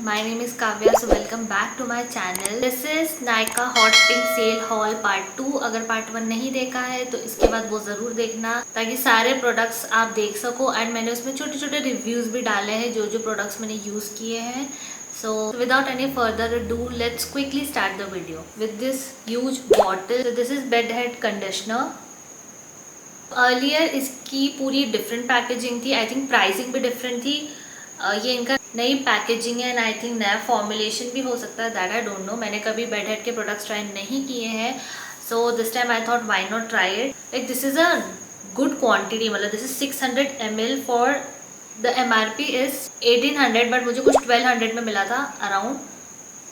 my name is Kavya. So welcome back to my channel. This is Nykaa Hot Pink Sale Haul Part 2. अगर Part 1 नहीं देखा है तो इसके बाद वो ज़रूर देखना ताकि सारे प्रोडक्ट्स आप देख सको। एंड मैंने उसमें छोटे छोटे रिव्यूज़ भी डाले हैं जो जो प्रोडक्ट्स मैंने यूज़ किए हैं। So without any further ado, let's quickly start the video with this huge bottle. So this is bed head conditioner. Earlier इसकी पूरी डिफरेंट पैकेजिंग थी। आई थिंक प्राइसिंग भी डिफरेंट थी। ये इनका नई पैकेजिंग है एंड आई थिंक नया फॉर्मुलेशन भी हो सकता है, दैट आई डोंट नो। मैंने कभी बेड हेड के प्रोडक्ट्स ट्राई नहीं किए हैं, so this time I thought why not try it. Like this is a good quantity, मतलब this is 600 ml for the MRP is 1800, but मुझे कुछ 1200 में मिला था अराउंड,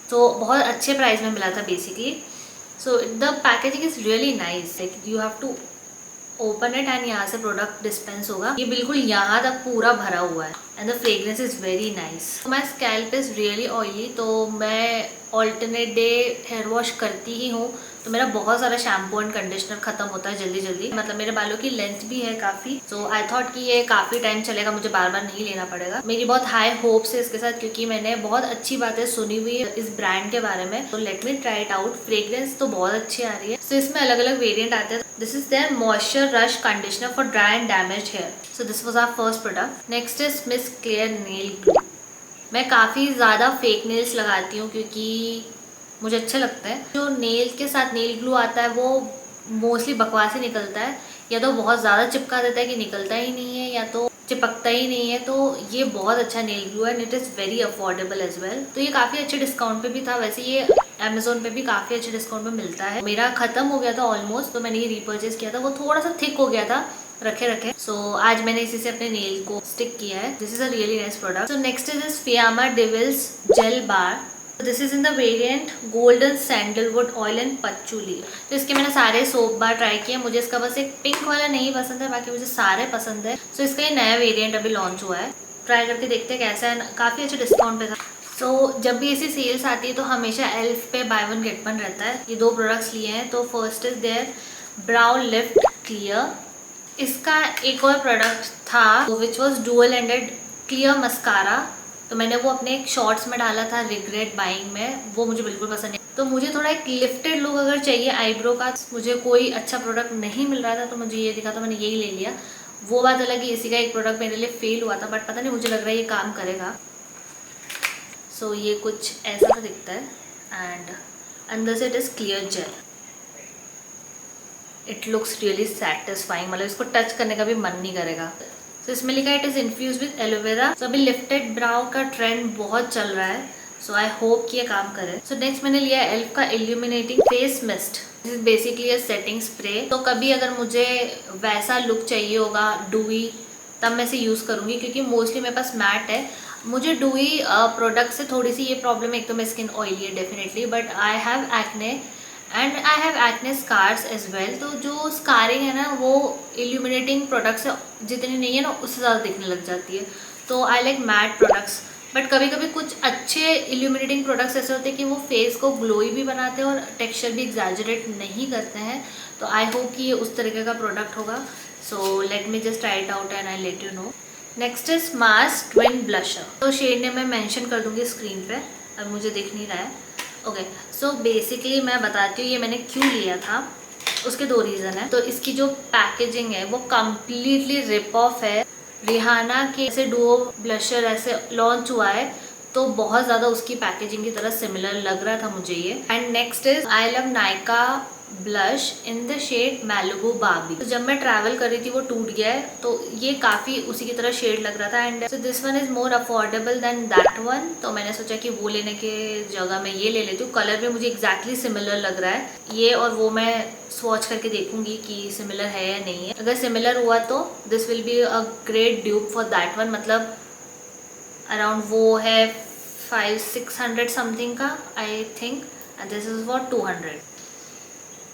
तो बहुत अच्छे प्राइस में मिला था basically. So the packaging is really nice. Like you have to open it and यहाँ से प्रोडक्ट डिस्पेंस होगा। ये बिल्कुल यहाँ तक पूरा भरा हुआ है and the fragrance is very nice. My scalp is really oily, तो मैं ऑल्टरनेट डे हेयर वॉश करती ही हूँ, तो मेरा बहुत सारा शैम्पू एंड कंडीशनर खत्म होता है जल्दी जल्दी। मतलब मेरे बालों की लेंथ भी है काफ़ी, सो आई थॉट कि ये काफ़ी टाइम चलेगा, मुझे बार बार नहीं लेना पड़ेगा। मेरी बहुत हाई होप्स है इसके साथ क्योंकि मैंने बहुत अच्छी बातें सुनी हुई है इस ब्रांड के बारे में, तो let me try it out. Fragrance तो बहुत अच्छी आ रही है। सो इसमें अलग अलग वेरियंट आते हैं। This is their moisture rush conditioner for dry and damage hair. So this was our first product. Next is Miss Claire nail glue. मैं काफ़ी ज़्यादा फेक नेल्स लगाती हूँ क्योंकि मुझे अच्छा लगता है। जो नेल के साथ नेल ग्लू आता है वो मोस्टली बकवास ही निकलता है, या तो बहुत ज़्यादा चिपका देता है कि निकलता ही नहीं है, या तो चिपकता ही नहीं है। तो ये बहुत अच्छा नेल ग्लू है and it is very affordable as well. तो ये काफ़ी अच्छे डिस्काउंट पे भी था। वैसे ये अमेजोन पे भी काफ़ी अच्छे डिस्काउंट पे मिलता है। मेरा ख़त्म हो गया था ऑलमोस्ट, तो मैंने ये रीपर्चेज किया था। वो थोड़ा सा थिक हो गया था रखे रखे, सो आज मैंने इसी से अपने नेल को स्टिक किया है। This is a really nice product. So next is Fiama Di Wills gel bar. This is in the variant golden sandalwood oil and patchouli. तो इसके मैंने सारे सोप बार ट्राई किए। मुझे इसका बस एक पिंक वाला नहीं पसंद है, बाकी मुझे सारे पसंद है। सो इसका ये नया वेरिएंट अभी लॉन्च हुआ है, ट्राई करके देखते हैं कैसा है। काफ़ी अच्छे डिस्काउंट पे था। सो जब भी ऐसी सेल्स आती है तो हमेशा एल्फ पे बाय वन गेट वन रहता है। ये दो प्रोडक्ट्स लिए हैं। तो first is their brow lift clear. इसका एक और प्रोडक्ट था which was dual ended clear mascara, तो मैंने वो अपने एक शॉर्ट्स में डाला था रिग्रेट बाइंग में। वो मुझे बिल्कुल पसंद नहीं। तो मुझे थोड़ा एक लिफ्टेड लुक अगर चाहिए आईब्रो का, मुझे कोई अच्छा प्रोडक्ट नहीं मिल रहा था, तो मुझे ये दिखा तो मैंने यही ले लिया। वो बात अलग है, इसी का एक प्रोडक्ट मेरे लिए फेल हुआ था, बट पता नहीं, मुझे लग रहा है ये काम करेगा। सो ये कुछ ऐसा तो दिखता है एंड अंदर से it is clear gel. It looks really satisfying, मतलब इसको टच करने का भी मन नहीं करेगा। तो इसमें लिखा है it is infuse with aloe vera. So अभी लिफ्टेड ब्राउ का ट्रेंड बहुत चल रहा है, सो आई होप कि ये काम करे। सो नेक्स्ट मैंने लिया एल्फ का illuminating face mist. This is basically a setting spray. तो कभी अगर मुझे वैसा लुक चाहिए होगा डूई, तब मैं इसे यूज़ करूँगी क्योंकि मोस्टली मेरे पास मैट है। मुझे डूई प्रोडक्ट से थोड़ी सी ये प्रॉब्लम है, एक तो मेरी स्किन ऑयली है definitely, but I have acne and I have acne scars as well. तो जो स्कारिंग है ना वो इल्यूमिनेटिंग प्रोडक्ट्स जितनी नहीं है ना उससे ज़्यादा दिखने लग जाती है। तो I like mat products, but कभी कभी कुछ अच्छे इल्यूमिनेटिंग प्रोडक्ट्स ऐसे होते हैं कि वो फेस को ग्लोई भी बनाते हैं और टेक्सचर भी एग्जैजरेट नहीं करते हैं। तो आई होप कि ये उस तरीके का प्रोडक्ट होगा। So let me just try it out and I let you know. Next is Mars twin blusher. तो शेड ने मैं मेंशन कर दूंगी स्क्रीन पे, अब मुझे दिख नहीं रहा है। ओके, सो बेसिकली मैं बताती हूँ ये मैंने क्यों लिया था। उसके दो रीज़न है। तो इसकी जो पैकेजिंग है वो कम्प्लीटली रिप ऑफ है। रिहाना के ऐसे डुओ ब्लशर ऐसे लॉन्च हुआ है, तो बहुत ज़्यादा उसकी पैकेजिंग की तरह सिमिलर लग रहा था मुझे ये। And next is I love Nykaa blush in the shade Malibu babe. तो जब मैं ट्रैवल कर रही थी वो टूट गया है, तो ये काफ़ी उसी की तरह शेड लग रहा था। And so this one is more affordable than that one, तो मैंने सोचा कि वो लेने के जगह मैं ये ले लेती हूँ। कलर भी मुझे एग्जैक्टली सिमिलर लग रहा है ये, और वो मैं स्वॉच करके देखूंगी कि सिमिलर है या नहीं है। अगर सिमिलर हुआ तो this will be a great dupe for that one. मतलब अराउंड वो है 500-600 समथिंग का I think, and this is for 200।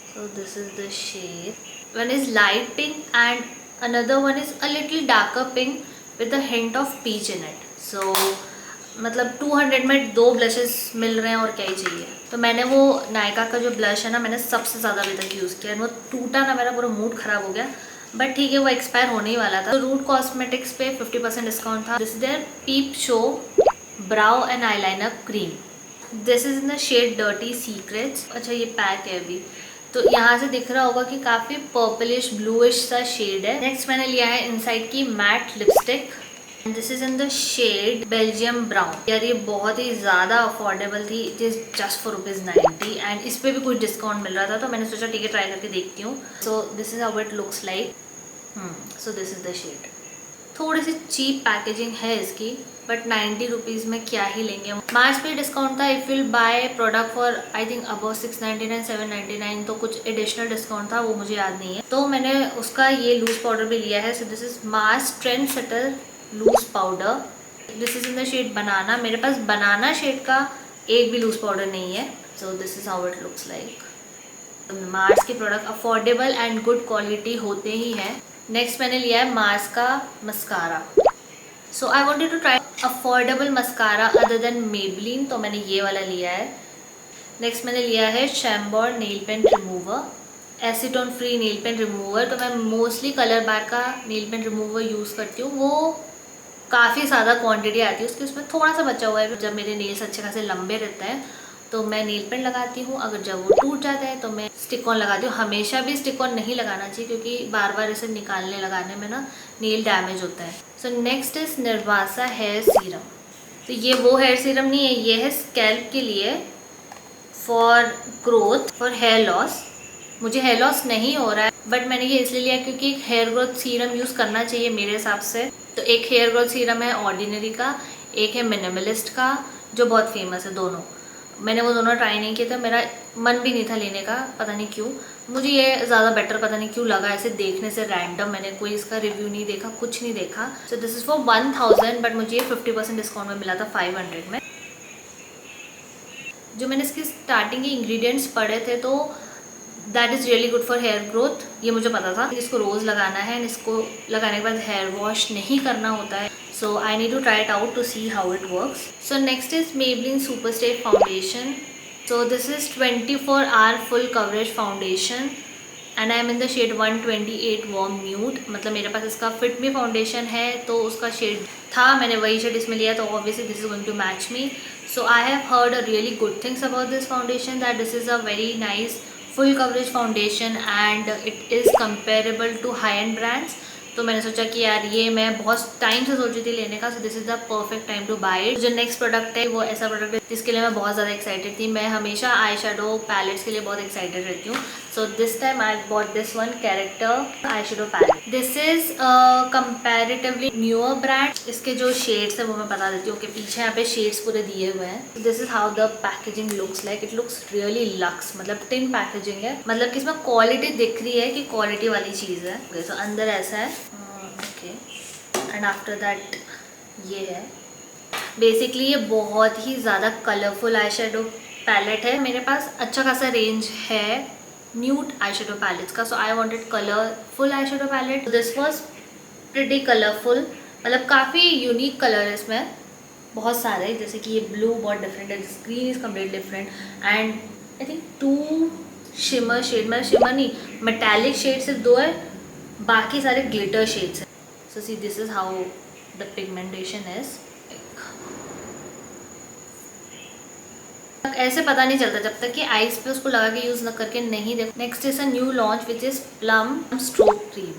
So this is the shade. One is light pink and another one is a little darker pink with a hint of peach in it. So मतलब 200 में दो blushes मिल रहे हैं और क्या ही चाहिए। तो मैंने वो नायका का जो ब्लश है ना, मैंने सबसे ज़्यादा अभी तक यूज़ किया, वो टूटा ना, मेरा पूरा मूड ख़राब हो गया, बट ठीक है वो एक्सपायर होने ही वाला था। तो रूट कॉस्मेटिक्स पे 50% डिस्काउंट था। This is their peep show brow and eyeliner cream. This is in the shade dirty secrets. अच्छा ये पैक है अभी, तो यहाँ से दिख रहा होगा कि काफ़ी पर्पलिश ब्लूइश सा शेड है। नेक्स्ट मैंने लिया है इनसाइड की matte lipstick, this is in the shade Belgium brown. यार ये बहुत ही ज़्यादा अफोर्डेबल थी, it is just for ₹90 and इस पर भी कुछ डिस्काउंट मिल रहा था, तो मैंने सोचा ठीक है ट्राई करके देखती हूँ। So this is how it looks like. So this is the shade. थोड़ी सी चीप पैकेजिंग है इसकी, बट 90 रुपीज़ में क्या ही लेंगे। मार्च पे डिस्काउंट था, if will buy product for I think about 699 799, तो कुछ एडिशनल डिस्काउंट था, वो मुझे याद नहीं है। तो मैंने उसका ये लूज पाउडर भी लिया है। So this is Mars trendsetter loose powder, this is in the shade banana. मेरे पास बनाना शेड का एक भी लूज पाउडर नहीं है। So this is how it looks like. Mars के product affordable and good quality होते ही हैं। नेक्स्ट मैंने लिया है मार्स का mascara. So I wanted to try affordable mascara other than Maybelline, तो मैंने ये वाला लिया है। नेक्स्ट मैंने लिया है Chambor nail paint remover, acetone free nail paint remover. तो मैं मोस्टली कलर बार का नेल पेंट रिमूवर यूज़ करती हूँ, वो काफ़ी ज़्यादा क्वांटिटी आती है उसकी, उसमें थोड़ा सा बचा हुआ है। जब मेरे नेल्स अच्छे खासे लंबे रहते हैं तो मैं नेल पेंट लगाती हूँ, अगर जब वो टूट जाता है तो मैं स्टिक ऑन लगाती हूँ। हमेशा भी स्टिक ऑन नहीं लगाना चाहिए, क्योंकि बार बार इसे निकालने लगाने में ना नेल डैमेज होता है। So next is Nirvasa hair serum. तो ये वो हेयर सीरम नहीं है, ये है स्कैल्प के लिए for growth, for hair loss. मुझे हेयर लॉस नहीं हो रहा है, बट मैंने ये इसलिए लिया क्योंकि एक हेयर ग्रोथ सीरम यूज़ करना चाहिए मेरे हिसाब से। तो एक हेयर ग्रोथ सीरम है ऑर्डिनरी का, एक है मिनिमलिस्ट का, जो बहुत फेमस है दोनों। मैंने वो दोनों ट्राई नहीं किए थे, मेरा मन भी नहीं था लेने का, पता नहीं क्यों। मुझे ये ज़्यादा बेटर पता नहीं क्यों लगा ऐसे देखने से रैंडम। मैंने कोई इसका रिव्यू नहीं देखा, कुछ नहीं देखा। सो दिस इज़ फॉर 1000, बट मुझे ये 50% डिस्काउंट में मिला था 500 में। जो मैंने इसकी स्टार्टिंग के इंग्रेडिएंट्स पढ़े थे, तो that is really good for hair growth, ये मुझे पता था। इसको रोज़ लगाना है, इसको लगाने के बाद हेयर वॉश नहीं करना होता है। So I need to try it out to see how it works. So next is Maybelline Super Stay Foundation. So this is 24-hour full coverage foundation and I am in the shade 128 warm nude. मतलब मेरे पास इसका Fit Me foundation है, तो उसका shade था, मैंने वही shade इसमें लिया, तो obviously this is going to match me. So I have heard a really good things about this foundation, that this is a very nice full coverage foundation and it is comparable to high-end brands. तो मैंने सोचा कि यार ये मैं बहुत time से सोच रही थी लेने का, so this is the perfect time to buy it. जो नेक्स्ट प्रोडक्ट है वो ऐसा प्रोडक्ट है जिसके लिए मैं बहुत ज़्यादा एक्साइटेड थी। मैं हमेशा आई शेडो पैलेट्स के लिए बहुत एक्साइटेड रहती हूँ। So this time I bought this one character eye shadow palette. This is comparatively newer brand. इसके जो शेड्स है वो मैं बता देती हूँ कि पीछे यहाँ पे शेड्स पूरे दिए हुए हैं। This is how the packaging looks like. It looks really lux, मतलब टिन पैकेजिंग है, मतलब कि इसमें क्वालिटी दिख रही है कि क्वालिटी वाली चीज़ है। तो अंदर ऐसा है, ओके, एंड आफ्टर दैट ये है। बेसिकली ये बहुत ही ज़्यादा कलरफुल आई शेडो पैलेट है। मेरे पास अच्छा खासा रेंज है न्यूड आई शेडो पैलेट्स का, so I wanted colourful eye shadow palette. This was pretty colourful, मतलब काफ़ी यूनिक कलर है इसमें, बहुत सारे, जैसे कि ये ब्लू बहुत डिफरेंट है, green is complete different, and I think 2 shimmer shade, मतलब शिमर नहीं, मेटालिक शेड सिर्फ 2 है, बाकी सारे ग्लिटर शेड्स हैं। So see this is how the pigmentation is. ऐसे पता नहीं चलता जब तक कि आईज पे उसको लगा के यूज न करके नहीं देखो। Next is a new launch which is plum stroke cream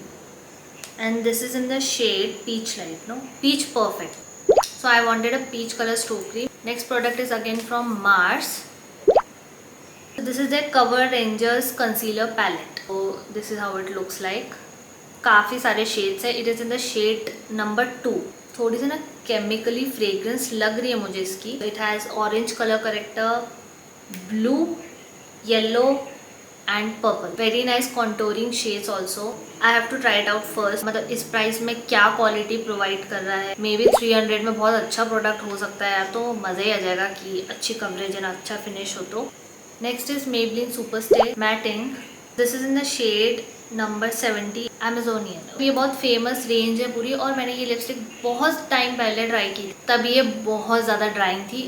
and this is in the shade peach light, no peach perfect. So I wanted a peach colour stroke cream. Next product is again from Mars. This is the cover rangers concealer palette. So this is how it looks like. काफ़ी सारे shades है। It is in the shade number 2। थोड़ी सी ना chemically fragrance लग रही है मुझे इसकी। It has orange colour corrector, blue, yellow and purple. Very nice contouring shades also. I have to try it out first, मतलब इस प्राइस में क्या क्वालिटी प्रोवाइड कर रहा है। मे बी 300 में बहुत अच्छा प्रोडक्ट हो सकता है यार, तो मज़ा ही आ जाएगा कि अच्छी कवरेज है ना, अच्छा फिनिश हो। तो next is Maybelline super stay matte ink. This is in the shade number 70 Amazonian. ये बहुत फेमस रेंज है पूरी, और मैंने ये लिपस्टिक बहुत टाइम पहले ट्राई की, तब ये बहुत ज़्यादा ड्राइंग थी।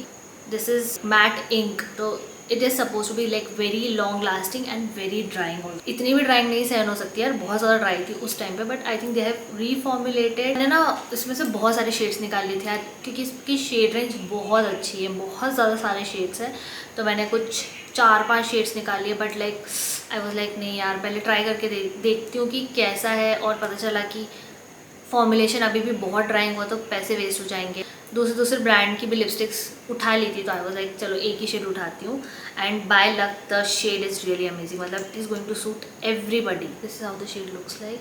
दिस इज़ मैट इंक, तो it is suppose to be like very long lasting and very drying also. इतनी भी ड्राइंग नहीं सहन हो सकती यार, बहुत ज़्यादा ड्राई थी उस टाइम पे, but I think they have reformulated. मैंने ना इसमें से बहुत सारे शेड्स निकाल लिए थे यार, क्योंकि इसकी शेड रेंज बहुत अच्छी है, बहुत ज़्यादा सारे शेड्स हैं। तो मैंने कुछ 4-5 शेड्स निकाल लिए, but like I was like नहीं यार, पहले ट्राई करके देखती हूँ कि कैसा है। और पता चला कि फॉर्मुलेशन अभी भी बहुत ड्राइंग हुआ तो पैसे वेस्ट हो जाएंगे। दूसरे ब्रांड की भी लिपस्टिक्स उठा ली थी, तो आई वाज लाइक चलो एक ही शेड उठाती हूँ। And by luck the shade is really amazing, मतलब it is going to suit everybody. This is how the shade looks like.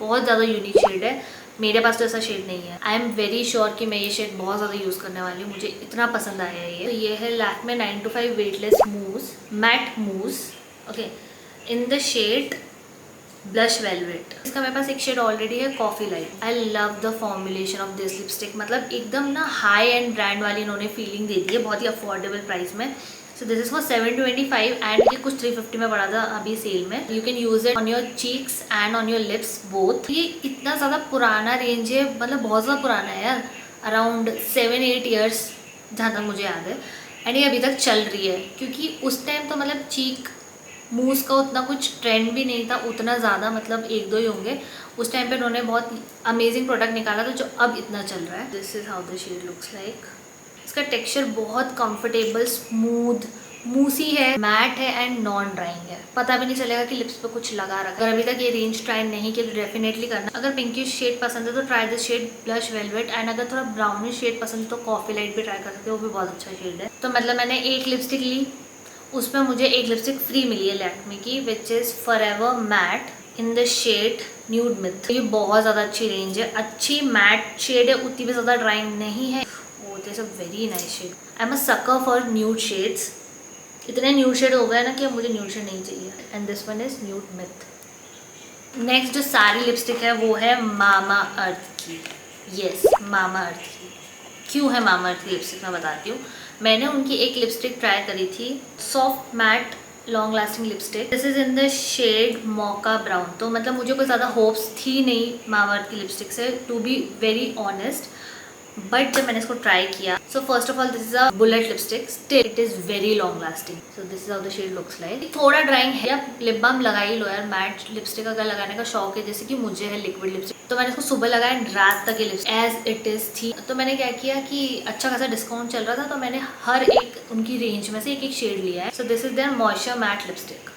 बहुत ज़्यादा यूनिक शेड है, मेरे पास तो ऐसा शेड नहीं है। आई एम वेरी श्योर कि मैं ये शेड बहुत ज़्यादा यूज़ करने वाली हूँ, मुझे इतना पसंद आया है ये। तो ये है Lakme 925 weightless mousse matte mousse, okay, in the shade blush velvet. इसका मेरे पास एक शेड ऑलरेडी है, coffee light. I love the formulation of this lipstick, मतलब एकदम ना हाई एंड ब्रांड वाली इन्होंने फीलिंग दे दी है, बहुत ही अफोर्डेबल प्राइस में। सो दिस इज फॉर 725 एंड ये कुछ 350 में पड़ा था अभी सेल में। You can use it on your cheeks and on your lips both. ये इतना ज़्यादा पुराना रेंज है, मतलब बहुत ज़्यादा पुराना है यार, अराउंड 7-8 ईयर्स जहाँ तक मुझे याद है। एंड ये अभी तक चल रही है, क्योंकि उस टाइम तो मतलब चीक मूस का उतना कुछ ट्रेंड भी नहीं था, उतना ज़्यादा, मतलब 1-2 ही होंगे। उस टाइम पे उन्होंने बहुत अमेजिंग प्रोडक्ट निकाला था जो अब इतना चल रहा है। This is how the shade looks like. इसका टेक्सचर बहुत कंफर्टेबल, स्मूथ, मूसी है, मैट है एंड नॉन ड्राइंग है। पता भी नहीं चलेगा कि लिप्स पे कुछ लगा रखा। अगर अभी तक ये रेंज ट्राई नहीं किया तो डेफिनेटली करना। अगर पिंकिश शेड पसंद है तो try this shade blush velvet, and अगर थोड़ा ब्राउनिश शेड पसंद है तो कॉफी लाइट भी ट्राई कर सकते हो, वो भी बहुत अच्छा शेड है। तो मतलब मैंने एक लिपस्टिक ली, उसमें मुझे एक लिपस्टिक फ्री मिली है लैक्मे की, which is forever matte in the shade nude myth. ये बहुत ज़्यादा अच्छी रेंज है, अच्छी मैट शेड है, उतनी भी ज़्यादा ड्राइंग नहीं है। Oh this is a very nice shade. I am a sucker for nude shades. इतने न्यूड शेड हो गए ना कि अब मुझे न्यूड शेड नहीं चाहिए। And this one is nude myth. Next जो सारी लिपस्टिक है वो है मामा अर्थ की। यस, मामा अर्थ की। क्यों है मामा अर्थ की लिपस्टिक मैं बताती हूँ। मैंने उनकी एक लिपस्टिक ट्राई करी थी, soft matte long lasting lipstick. This is in the shade mocha brown. तो मतलब मुझे कोई ज़्यादा होप्स थी नहीं मामा अर्थ की लिपस्टिक से, to be very honest. But जब मैंने इसको ट्राई किया, so first of all this is a bullet lipstick, still it is very long lasting. So this is how the shade looks like. थोड़ा drying है, या lip balm लगा ही लो यार, matte lipstick अगर लगाने का शौक है जैसे कि मुझे है लिक्विड लिपस्टिक, तो मैंने इसको सुबह लगाया एंड रात तक ये लिपस्टिक एज इट इज थी। तो मैंने क्या किया कि अच्छा खासा डिस्काउंट चल रहा था, तो मैंने हर एक उनकी रेंज में से एक एक शेड लिया है। So this is their moisture matte lipstick.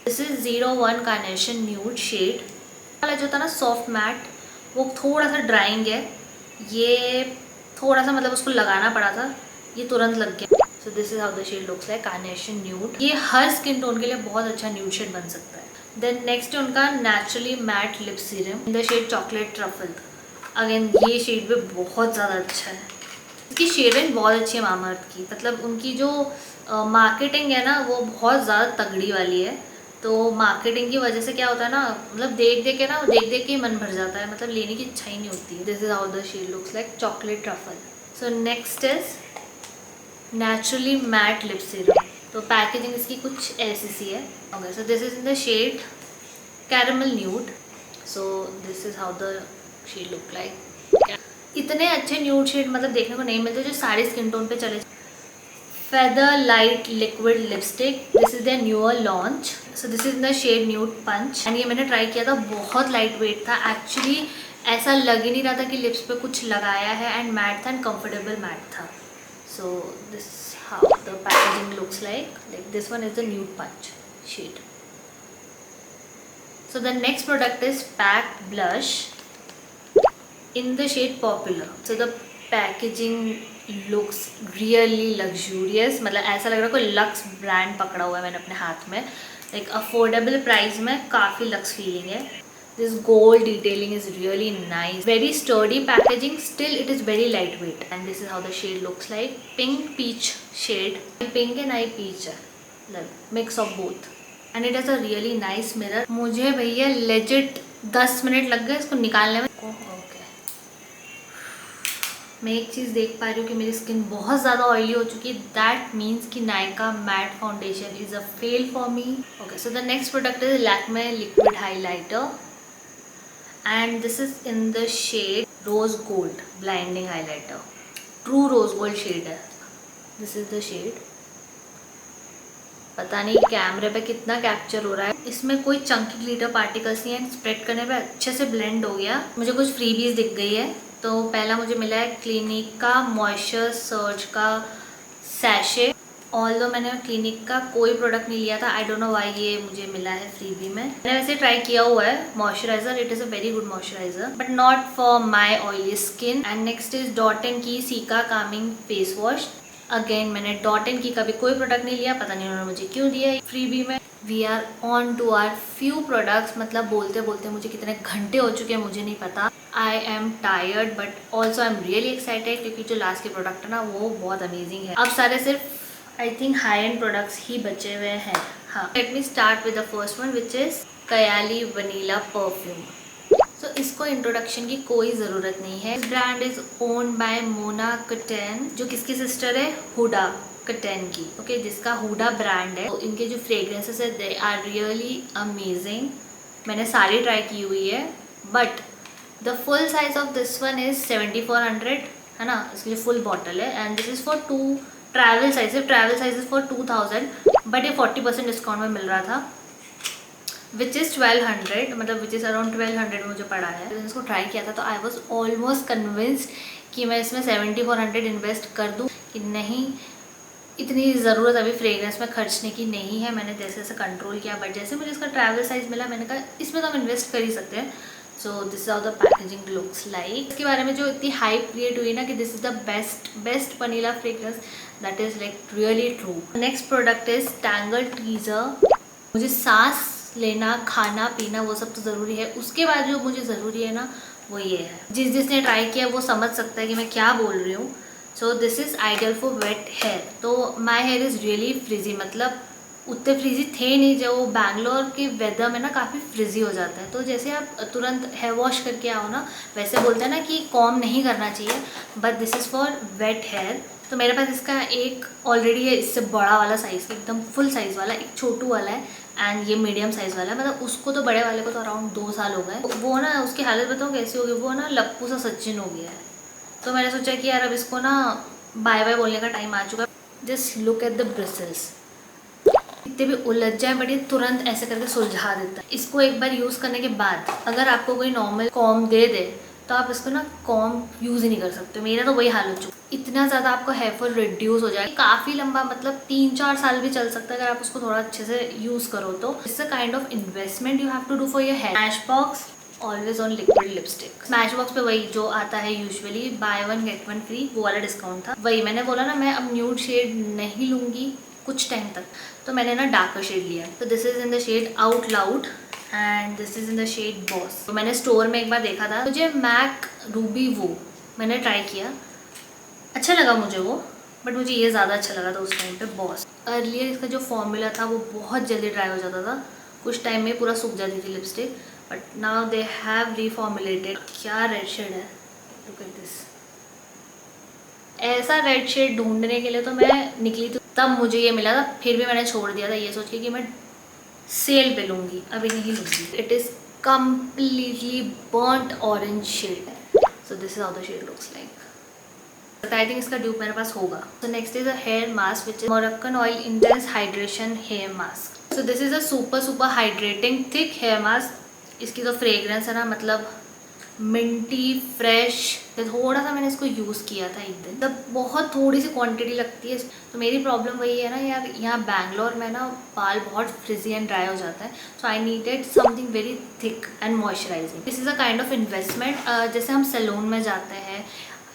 This is 01 carnation nude shade वाला जो था ना सॉफ्ट मैट, वो थोड़ा सा ड्राइंग है, ये थोड़ा सा मतलब उसको लगाना पड़ा था, ये तुरंत लग गया। So this is how the shade looks like, carnation nude. ये हर स्किन टोन के लिए बहुत अच्छा न्यूड शेड बन सकता है। देन नेक्स्ट है उनका naturally matte lip serum in the shade chocolate truffle. Again ये शेड भी बहुत ज़्यादा अच्छा है। इसकी शेड रेंज बहुत अच्छी है मामा अर्थ की, मतलब उनकी जो मार्केटिंग है ना वो बहुत ज़्यादा तगड़ी वाली है। तो मार्केटिंग की वजह से क्या होता है ना, मतलब देख देख के ही मन भर जाता है, मतलब लेने की इच्छा ही नहीं होती। This is how the shade looks like, chocolate truffle. So next is naturally matte lip serum. तो पैकेजिंग इसकी कुछ ऐसी सी है। Okay, so this is in the shade caramel nude. So this is how the shade look like. इतने अच्छे nude shade मतलब देखने को नहीं मिलते जो सारी स्किन टोन पे चले। Feather light liquid lipstick, this is the newer launch. So this is the shade nude punch, and ये मैंने ट्राई किया था, बहुत लाइट वेट था एक्चुअली, ऐसा लग ही नहीं रहा था कि लिप्स पे कुछ लगाया है, एंड मैट था एंड कंफर्टेबल मैट था। So this how the packaging looks like this one is the nude punch shade. So the next product is pack blush in the shade popular. So the packaging looks really luxurious, मतलब ऐसा लग रहा है कोई lux brand पकड़ा हुआ है मैंने अपने हाथ में। लाइक अफोर्डेबल प्राइस में काफ़ी लक्स फीलिंग है। This gold detailing is really nice, very sturdy packaging, still it is very lightweight, and this is how the shade looks like. Pink peach shade, pink and I peach है, like mix of both, and it has a really nice mirror. मुझे भैया legit 10 minute लग गए इसको निकालने में। मैं एक चीज़ देख पा रही हूँ कि मेरी स्किन बहुत ज़्यादा ऑयली हो चुकी है, दैट मीन्स कि Nykaa matte foundation is a fail for me. Okay, so the next product is Lakme liquid highlighter, and this is in the shade rose gold blinding highlighter. True rose gold shade है, this is the shade. पता नहीं कैमरे पे कितना capture हो रहा है। इसमें कोई चंकी ग्लिटर पार्टिकल्स नहीं है, स्प्रेड करने पे अच्छे से ब्लेंड हो गया। मुझे कुछ फ्रीबीज दिख गई है। तो पहला मुझे मिला है क्लिनिक का मॉइस्चर सर्ज का सैशे। ऑल्दो मैंने क्लिनिक का कोई प्रोडक्ट नहीं लिया था, आई डोंट नो व्हाई ये मुझे मिला है फ्रीबी में। मैंने वैसे ट्राई किया हुआ है moisturiser, it is a very good moisturiser but not for my oily skin. And next is Dot and Key cica calming face wash. Again मैंने डॉट एंड की का भी कोई प्रोडक्ट नहीं लिया, पता नहीं उन्होंने मुझे क्यों दिया है फ्रीबी में। We are on to our few products, मतलब बोलते बोलते मुझे कितने घंटे हो चुके हैं मुझे नहीं पता। I am tired but also I am really excited, क्योंकि जो लास्ट के प्रोडक्ट है ना वो बहुत अमेजिंग है। अब सारे सिर्फ I think high end products ही बचे हुए हैं। हाँ, let me start with the first one which is Kayali vanilla perfume. तो इसको इंट्रोडक्शन की कोई ज़रूरत नहीं है। This brand is owned by Mona Kattan, जो किसकी सिस्टर है, हुडा कटेन की। ओके, जिसका हुडा ब्रांड है। तो इनके जो फ्रेग्रेंसेस है दे आर रियली अमेजिंग। मैंने सारी ट्राई की हुई है but the full size of this one is 7400 है ना, इसकी जो फुल बॉटल है। And this is for 2 travel size, travel size is for 2000 but ये 40% डिस्काउंट में मिल रहा था विच इज़ 1200, मतलब विच इज़ अराउंड 1200 मुझे पड़ा है। तो इसको ट्राई किया था तो आई वॉज ऑलमोस्ट कन्विंस्ड कि मैं इसमें 7400 इन्वेस्ट कर दूँ कि नहीं, इतनी ज़रूरत अभी फ्रेग्रेंस में खर्चने की नहीं है। मैंने जैसे जैसे कंट्रोल किया बट जैसे मुझे इसका ट्रैवल साइज मिला मैंने कहा इसमें तो हम इन्वेस्ट कर ही सकते हैं। So this is how the packaging looks like. इसके बारे में जो इतनी हाइप क्रिएट हुई ना कि this is the best vanilla fragrance, that is like really true. Next product is tangle teaser. मुझे सांस लेना, खाना पीना वो सब तो ज़रूरी है, उसके बाद जो मुझे ज़रूरी है ना वो ये है। जिसने ट्राई किया वो समझ सकता है कि मैं क्या बोल रही हूँ। So this is ideal for wet hair. तो my hair is really frizzy, मतलब उतने फ्रिजी थे नहीं, जो बैंगलोर के वेदर में ना काफ़ी फ्रिजी हो जाता है। तो जैसे आप तुरंत हेयर वॉश करके आओ ना, वैसे बोलते हैं ना कि कॉम नहीं करना चाहिए, but this is for wet hair. तो मेरे पास इसका एक ऑलरेडी है, इससे बड़ा वाला साइज़, एकदम फुल साइज़ वाला, एक छोटू वाला है एंड ये मीडियम साइज़ वाला है। मतलब उसको तो, बड़े वाले को तो अराउंड 2 साल हो गए। वो ना उसकी हालत बताऊँ कैसी हो गई, वो ना लप्पू सा सचिन हो गया है। तो मैंने सोचा कि यार अब इसको ना बाय बाय बोलने का टाइम आ चुका है। Just look at the bristles, इतने भी उलझ जाए बट ये तुरंत ऐसे करके सुलझा देता है। इसको एक बार यूज़ करने के बाद अगर आपको कोई नॉर्मल कॉम दे दे तो आप इसको ना कॉम यूज़ ही नहीं कर सकते। मेरा तो वही हाल हो चुका, इतना ज़्यादा आपको हेयर फॉल रिड्यूस हो जाए, काफ़ी लंबा, मतलब 3-4 साल भी चल सकता है अगर आप उसको थोड़ा अच्छे से यूज़ करो तो। It's a kind of investment you have to do for your hair. Smashbox always on liquid lipstick. Smashbox पे वही जो आता है यूजुअली बाय 1 गेट 1 फ्री, वो वाला डिस्काउंट था। वही मैंने बोला ना मैं अब न्यूड शेड नहीं लूँगी कुछ टाइम तक, तो मैंने ना डार्कर शेड लिया। तो this is in the shade out loud and this is in the shade boss. तो मैंने स्टोर में एक बार देखा था, मुझे मैक रूबी वो मैंने ट्राई किया, अच्छा लगा मुझे वो, बट मुझे ये ज़्यादा अच्छा लगा था उस टाइम पे बॉस। अर्लियर इसका जो फॉर्मूला था वो बहुत जल्दी ड्राई हो जाता था, कुछ टाइम में पूरा सूख जाती थी lipstick, but now they have reformulated. क्या रेड शेड है, लुक एट दिस। ऐसा रेड शेड ढूंढने के लिए तो मैं निकली थी, तब मुझे ये मिला था, फिर भी मैंने छोड़ दिया था ये सोच के कि मैं सेल पे लूँगी, अभी नहीं लूँगी। It is completely burnt orange shade, so this is how the shade looks like. I think इसका ड्यूप मेरे पास होगा। So next is a hair mask which is Moroccan oil intense hydration hair mask. So this is a super hydrating thick hair mask. इसकी तो fragrance है ना, मतलब Minty fresh. थोड़ा सा मैंने इसको यूज़ किया था एक दिन, तब बहुत थोड़ी सी क्वांटिटी लगती है। तो मेरी प्रॉब्लम वही है ना यार, यहाँ बैंगलोर में ना बाल बहुत फ्रिजी एंड ड्राई हो जाता है, so I needed something very thick and moisturising. This is a kind of investment. जैसे हम सैलून में जाते हैं,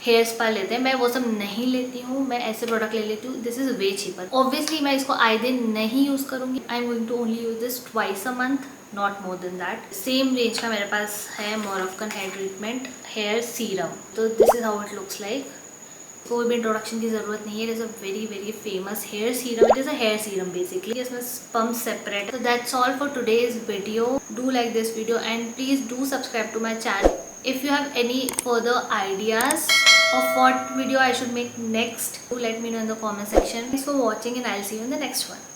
हेयर स्पा लेते हैं, मैं वो सब नहीं लेती हूँ, मैं ऐसे प्रोडक्ट ले लेती हूँ। This is way cheaper. Obviously मैं इसको आए दिन नहीं यूज़ करूँगी, I am going to only use this twice a month, not more than that. Same range का मेरे पास है Moroccan hair treatment hair serum. तो this is how it looks like. कोई भी इंट्रोडक्शन की ज़रूरत नहीं है, it is a very famous hair serum. It is a hair serum basically, इसमें पम्प सेपरेट। तो that's all for today's video. Do like this video and please do subscribe to my channel if you have any further ideas of what video I should make next. Do let me know in the comment section. Thanks for watching and I'll see you in the next one.